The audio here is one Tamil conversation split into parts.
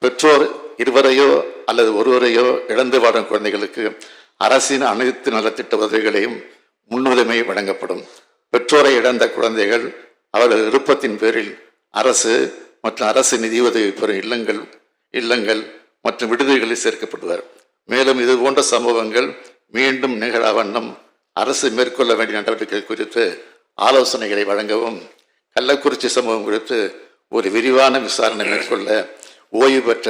பெற்றோர் இருவரையோ அல்லது ஒருவரையோ இழந்து வாடும் குழந்தைகளுக்கு அரசின் அனைத்து நலத்திட்ட உதவிகளையும் முன்னுரிமை வழங்கப்படும். பெற்றோரை இழந்த குழந்தைகள் அவர்கள் விருப்பத்தின் பேரில் அரசு மற்றும் அரசு நிதியுதவி பெறும் இல்லங்கள் மற்றும் விடுதிகளில் சேர்க்கப்படுவார். மேலும் இது போன்ற சம்பவங்கள் மீண்டும் நிகழா வண்ணம் அரசு மேற்கொள்ள வேண்டிய நடவடிக்கைகள் குறித்து ஆலோசனைகளை வழங்கவும், கள்ளக்குறிச்சி சம்பவம் குறித்து ஒரு விரிவான விசாரணை மேற்கொள்ள ஓய்வு பெற்ற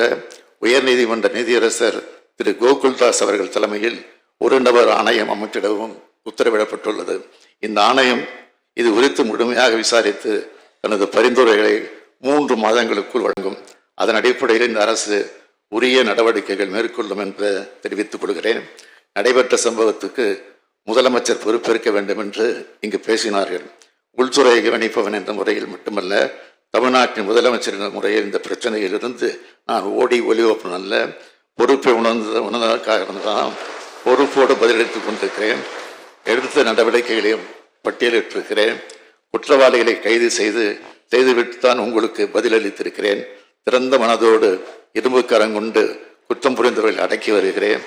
உயர்நீதிமன்ற நீதியரசர் திரு கோகுல்தாஸ் அவர்கள் தலைமையில் ஒரு நபர் ஆணையம் அமைத்திடவும் உத்தரவிடப்பட்டுள்ளது. இந்த ஆணையம் இது குறித்து முழுமையாக விசாரித்து தனது பரிந்துரைகளை 3 மாதங்களுக்குள் வழங்கும். அதன் அடிப்படையில் இந்த அரசு உரிய நடவடிக்கைகள் மேற்கொள்ளும் என்று தெரிவித்துக் கொள்கிறேன். நடைபெற்ற சம்பவத்துக்கு முதலமைச்சர் பொறுப்பேற்க வேண்டும் என்று இங்கு பேசினார்கள். உள்துறையை கவனிப்பவன் என்ற முறையில் மட்டுமல்ல, தமிழ்நாட்டின் முதலமைச்சர் என்ற முறையில் இந்த பிரச்சனையிலிருந்து நான் ஓடி ஒளிவப்பன் அல்ல, பொறுப்பை உணர்ந்ததற்காக தான் பொறுப்போடு பதிலளித்துக் கொண்டிருக்கிறேன். எடுத்த நடவடிக்கைகளையும் பட்டியலிட்டிருக்கிறேன். குற்றவாளிகளை கைது செய்துவிட்டுத்தான் உங்களுக்கு பதிலளித்திருக்கிறேன். திறந்த மனதோடு இரும்பு கரங்கொண்டு குற்றம் புரிந்தவர்களை அடக்கி வருகிறேன்.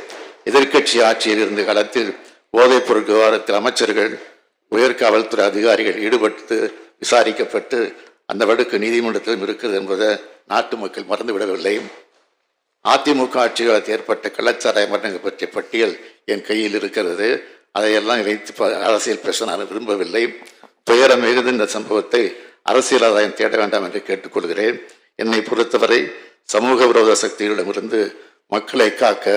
எதிர்க்கட்சி ஆட்சியில் இருந்த காலத்தில் போதைப் பொருள் விவகாரத்தில் அமைச்சர்கள், உயர்காவல்துறை அதிகாரிகள் ஈடுபட்டு விசாரிக்கப்பட்டு அந்த வழக்கு நீதிமன்றத்திலும் இருக்கிறது என்பதை நாட்டு மக்கள் மறந்துவிடவில்லை. அதிமுக ஆட்சியால் ஏற்பட்ட கள்ளச்சாராய மரணங்கள் பற்றிய பட்டியல் என் கையில் இருக்கிறது. அதையெல்லாம் வைத்து அரசியல் பேச நான் விரும்பவில்லை. துயரம் மிகுந்த இந்த சம்பவத்தை அரசியல் ஆதாயம் தேட வேண்டாம் என்று கேட்டுக்கொள்கிறேன். என்னை பொறுத்தவரை சமூக விரோத சக்திகளிடமிருந்து மக்களை காக்க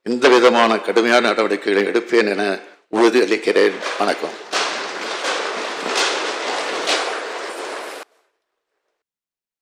எந்த விதமான கடுமையான நடவடிக்கைகளை எடுப்பேன் என உறுதி அளிக்கிறேன். வணக்கம்.